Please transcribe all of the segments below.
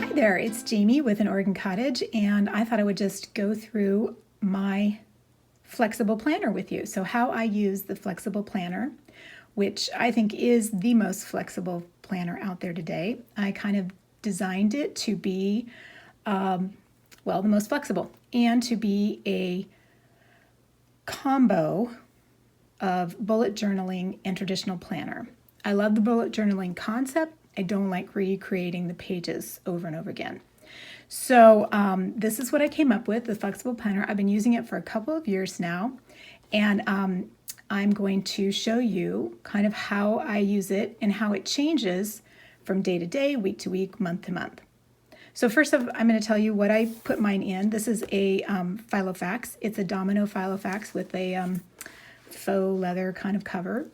Hi there, it's Jamie with an Oregon Cottage, and I thought I would just go through my flexible planner with you. So how I use the flexible planner, which I think is the most flexible planner out there today. I kind of designed it to be, the most flexible and to be a combo of bullet journaling and traditional planner. I love the bullet journaling concept. I don't like recreating the pages over and over again. So this is what I came up with, the flexible planner. I've been using it for a couple of years now, and I'm going to show you kind of how I use it and how it changes from day to day, week to week, month to month. So first off, I'm going to tell you what I put mine in. This is a Filofax. It's a domino Filofax with a faux leather kind of cover,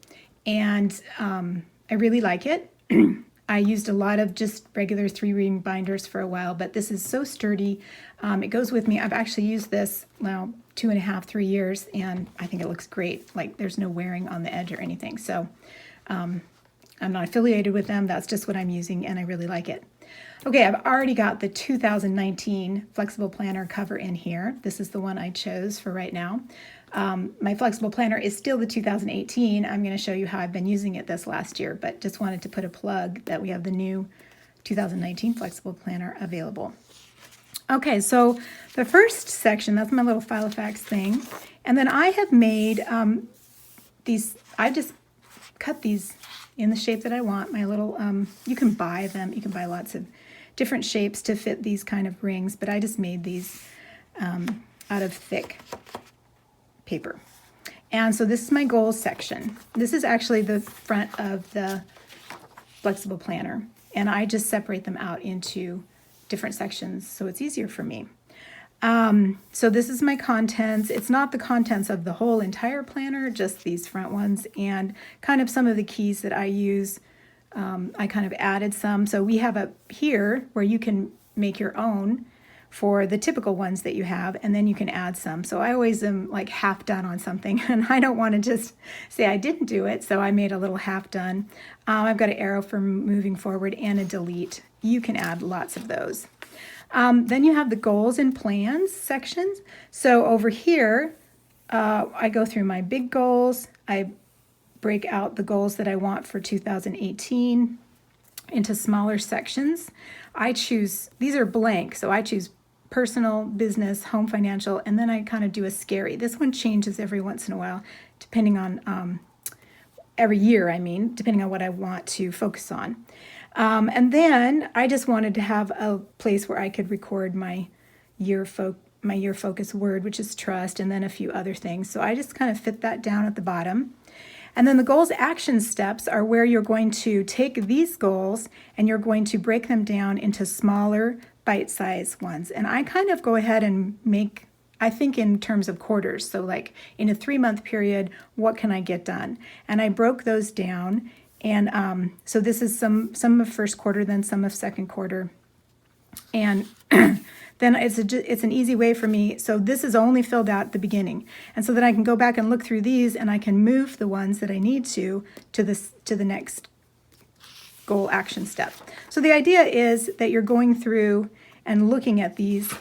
and I really like it. I used a lot of just regular 3-ring binders for a while, but this is so sturdy. It goes with me. I've actually used this now 2.5, 3 years, and I think it looks great. Like there's no wearing on the edge or anything. So I'm not affiliated with them. That's just what I'm using, and I really like it. Okay, I've already got the 2019 flexible planner cover in here. This is the one I chose for right now. My flexible planner is still the 2018. I'm going to show you how I've been using it this last year, but just wanted to put a plug that we have the new 2019 flexible planner available. Okay, so the first section, that's my little Filofax thing. And then I have made these, I just cut these in the shape that I want. My little, you can buy them. You can buy lots of different shapes to fit these kind of rings, but I just made these out of thick paper. And so this is my goals section. This is actually the front of the flexible planner, and I just separate them out into different sections so it's easier for me. So this is my contents. It's not the contents of the whole entire planner, just these front ones, and kind of some of the keys that I use. I kind of added some. So we have up here where you can make your own for the typical ones that you have, and then you can add some. So I always am like half done on something, and I don't want to just say I didn't do it, so I made a little half done. I've got an arrow for moving forward and a delete. You can add lots of those. Then you have the goals and plans sections. So over here, I go through my big goals. I break out the goals that I want for 2018 into smaller sections. I choose, these are blank, so I choose personal, business, home, financial, and then I kind of do a scary. This one changes every once in a while, depending on, every year, depending on what I want to focus on. And then I just wanted to have a place where I could record my year focus word, which is trust, and then a few other things. So I just kind of fit that down at the bottom. And then the goals action steps are where you're going to take these goals and you're going to break them down into smaller bite-sized ones. And I kind of go ahead and make, I think in terms of quarters. So like in a 3-month period, what can I get done? And I broke those down. And so this is some of first quarter, then some of second quarter. And then it's an easy way for me. So this is only filled out at the beginning. And so then I can go back and look through these, and I can move the ones that I need to the next goal action step. So the idea is that you're going through and looking at these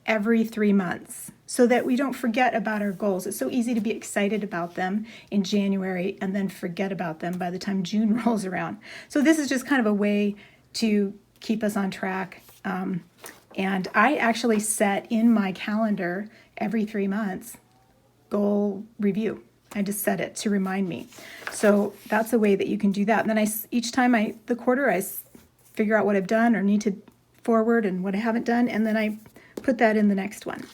every 3 months so that we don't forget about our goals. It's so easy to be excited about them in January and then forget about them by the time June rolls around. So this is just kind of a way to keep us on track. And I actually set in my calendar every 3 months goal review. I just set it to remind me. So that's a way that you can do that. And then each time the quarter, I figure out what I've done or need to forward and what I haven't done, and then I put that in the next one.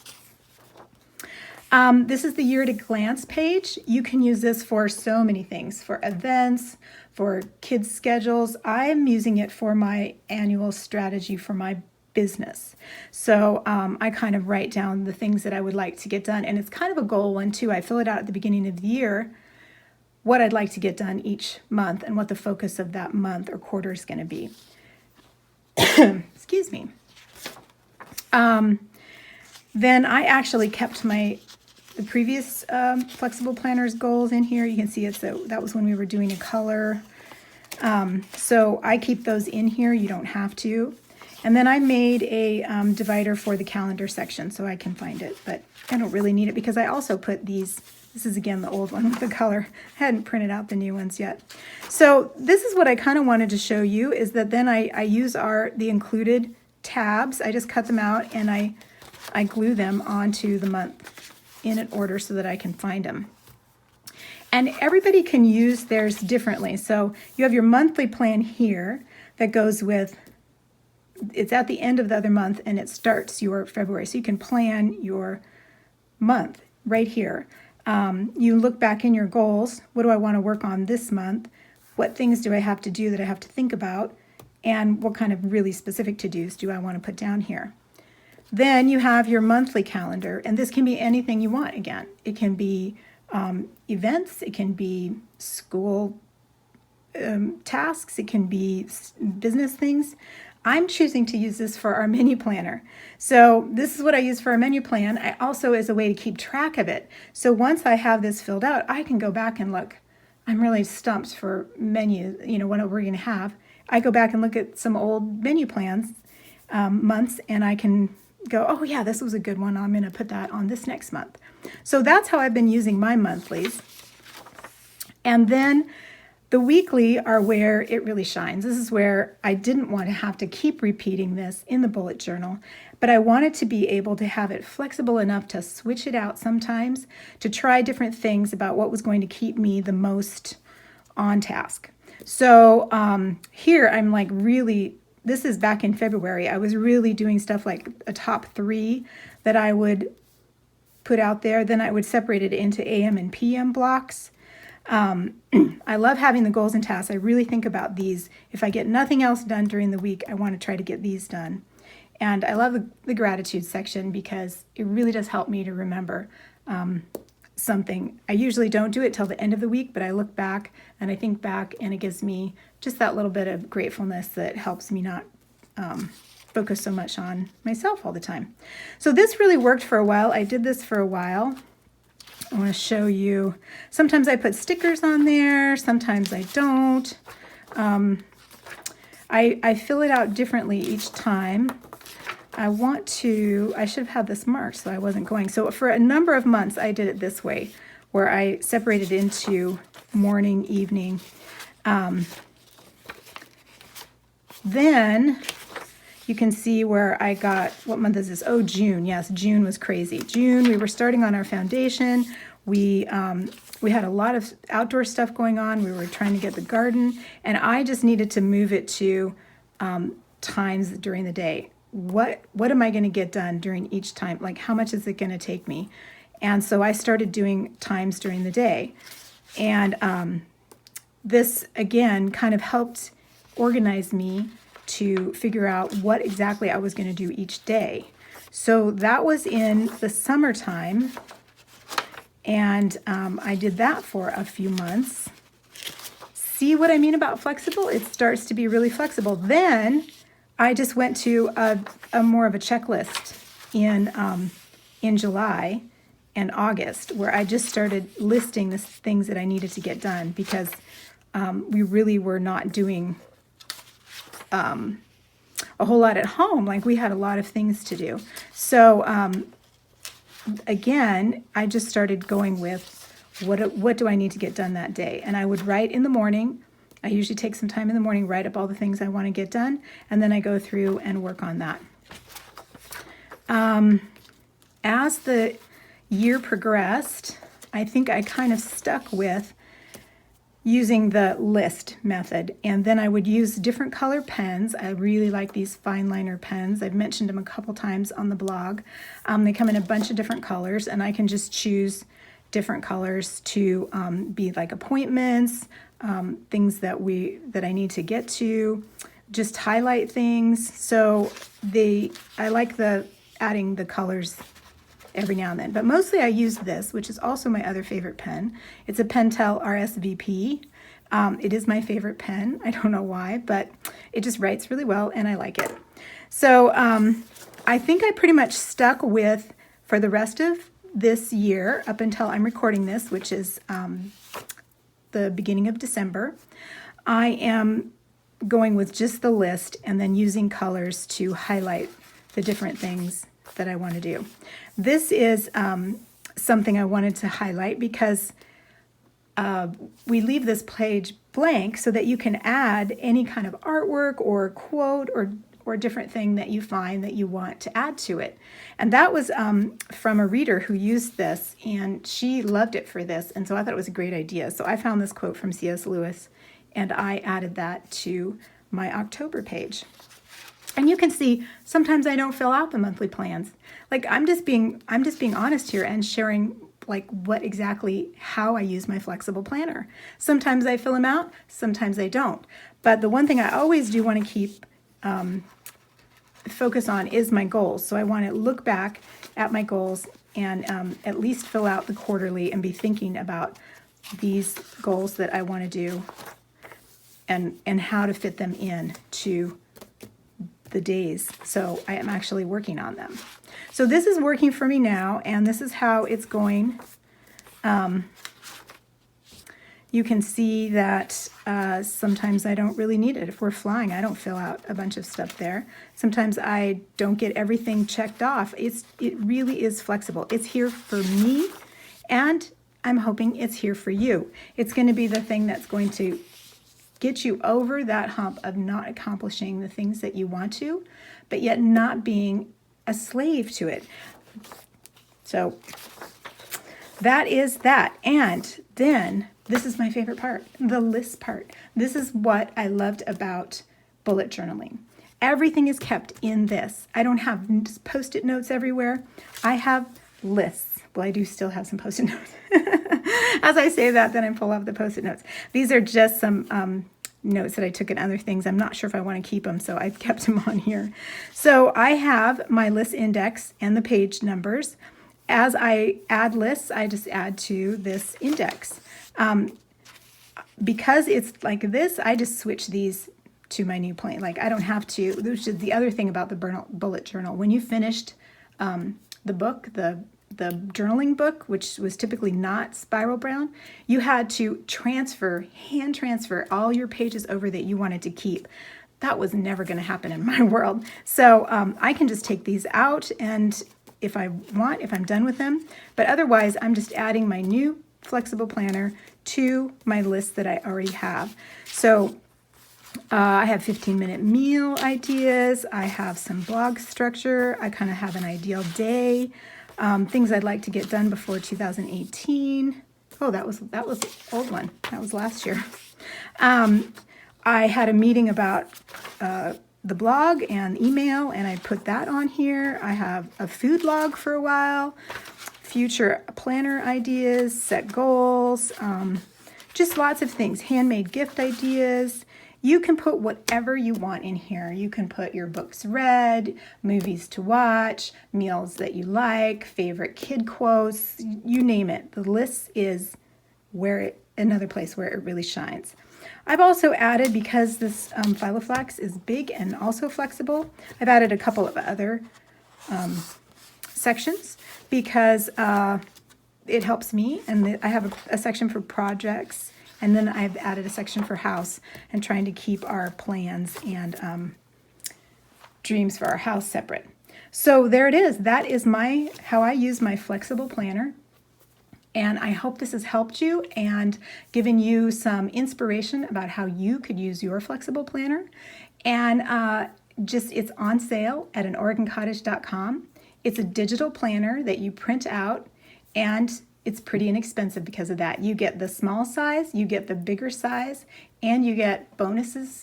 This is the year at a glance page. You can use this for so many things, for events, for kids' schedules. I'm using it for my annual strategy for my business. So I kind of write down the things that I would like to get done. And it's kind of a goal one too. I fill it out at the beginning of the year, what I'd like to get done each month and what the focus of that month or quarter is going to be. Excuse me. Then I actually kept the previous flexible planners goals in here. You can see that was when we were doing a color. So I keep those in here. You don't have to. And then I made a divider for the calendar section so I can find it, but I don't really need it because I also put these. This is again the old one with the color. I hadn't printed out the new ones yet. So this is what I kind of wanted to show you, is that then I use the included tabs. I just cut them out and I glue them onto the month in an order so that I can find them. And everybody can use theirs differently. So you have your monthly plan here that goes with, it's at the end of the other month and it starts your February. So you can plan your month right here. You look back in your goals. What do I want to work on this month? What things do I have to do that I have to think about? And what kind of really specific to-dos do I want to put down here? Then you have your monthly calendar, and this can be anything you want again. It can be events, it can be school tasks, it can be business things. I'm choosing to use this for our menu planner. So this is what I use for our menu plan. I also as a way to keep track of it. So once I have this filled out, I can go back and look. I'm really stumped for menu, what we're going to have. I go back and look at some old menu plans, months, and I can go, oh yeah, this was a good one. I'm going to put that on this next month. So that's how I've been using my monthlies. And then the weekly are where it really shines. This is where I didn't want to have to keep repeating this in the bullet journal, but I wanted to be able to have it flexible enough to switch it out sometimes, to try different things about what was going to keep me the most on task. So here I'm like really, this is back in February. I was really doing stuff like a top 3 that I would put out there. Then I would separate it into AM and PM blocks. I love having the goals and tasks. I really think about these. If I get nothing else done during the week, I want to try to get these done. And I love the gratitude section because it really does help me to remember something. I usually don't do it till the end of the week, but I look back and I think back and it gives me just that little bit of gratefulness that helps me not focus so much on myself all the time. So this really worked for a while. I did this for a while. I want to show you. Sometimes I put stickers on there. Sometimes I don't. I fill it out differently each time. I should have had this marked so I wasn't going. So for a number of months, I did it this way, where I separated into morning, evening. Then you can see where I got, what month is this? Oh, June. Yes, June was crazy. June, we were starting on our foundation. We had a lot of outdoor stuff going on. We were trying to get the garden, and I just needed to move it to times during the day. What am I going to get done during each time? Like, how much is it going to take me? And so I started doing times during the day. And this, again, kind of helped organize me to figure out what exactly I was going to do each day. So that was in the summertime, and I did that for a few months. See what I mean about flexible? It starts to be really flexible. Then I just went to a more of a checklist in July and August, where I just started listing the things that I needed to get done, because we really were not doing a whole lot at home. Like, we had a lot of things to do. So again, I just started going with what do I need to get done that day? And I would write in the morning. I usually take some time in the morning, write up all the things I want to get done, and then I go through and work on that. As the year progressed, I think I kind of stuck with using the list method, and then I would use different color pens. I really like these fine liner pens. I've mentioned them a couple times on the blog. They come in a bunch of different colors, and I can just choose different colors to be like appointments, things that I need to get to, just highlight things. So I like adding the colors every now and then, but mostly I use this, which is also my other favorite pen. It's a Pentel RSVP. It is my favorite pen. I don't know why, but it just writes really well and I like it. So I think I pretty much stuck with, for the rest of this year, up until I'm recording this, which is the beginning of December, I am going with just the list and then using colors to highlight the different things that I want to do. This is something I wanted to highlight because we leave this page blank so that you can add any kind of artwork or quote or different thing that you find that you want to add to it. And that was from a reader who used this, and she loved it for this, and so I thought it was a great idea. So I found this quote from C.S. Lewis, and I added that to my October page. And you can see sometimes I don't fill out the monthly plans. Like I'm just being honest here and sharing like what exactly how I use my flexible planner. Sometimes I fill them out, sometimes I don't. But the one thing I always do want to keep focus on is my goals. So I want to look back at my goals and at least fill out the quarterly and be thinking about these goals that I want to do and how to fit them in to the days. So I am actually working on them. So this is working for me now, and this is how it's going. You can see that sometimes I don't really need it. If we're flying, I don't fill out a bunch of stuff there. Sometimes I don't get everything checked off. It really is flexible. It's here for me, and I'm hoping it's here for you. It's going to be the thing that's going to get you over that hump of not accomplishing the things that you want to, but yet not being a slave to it. So that is that. And then this is my favorite part, the list part. This is what I loved about bullet journaling. Everything is kept in this. I don't have Post-it notes everywhere. I have lists. Well, I do still have some Post-it notes. As I say that, then I pull up the Post-it notes. These are just some notes that I took in other things. I'm not sure if I want to keep them, so I've kept them on here. So I have my list index and the page numbers. As I add lists, I just add to this index. Because it's like this, I just switch these to my new plan. Like I don't have to, which is the other thing about the bullet journal. When you finished the book, the journaling book, which was typically not spiral bound, you had to hand transfer all your pages over that you wanted to keep. That was never going to happen in my world. So I can just take these out, and if I'm done with them, but otherwise I'm just adding my new flexible planner to my list that I already have. So I have 15-minute meal ideas. I have some blog structure. I kind of have an ideal day. Things I'd like to get done before 2018. Oh, that was an old one. That was last year. I had a meeting about the blog and email, and I put that on here. I have a food log for a while, future planner ideas, set goals, just lots of things, handmade gift ideas. You can put whatever you want in here. You can put your books read, movies to watch, meals that you like, favorite kid quotes, you name it. The list is another place where it really shines. I've also added, because this Filoflex is big and also flexible, I've added a couple of other sections because it helps me, and I have a section for projects. And then I've added a section for house and trying to keep our plans and dreams for our house separate. So there it is. That is how I use my flexible planner. And I hope this has helped you and given you some inspiration about how you could use your flexible planner. And it's on sale at anoregoncottage.com. It's a digital planner that you print out, and it's pretty inexpensive because of that. You get the small size, you get the bigger size, and you get bonus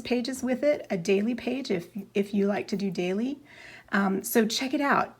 pages with it, a daily page if you like to do daily. So check it out.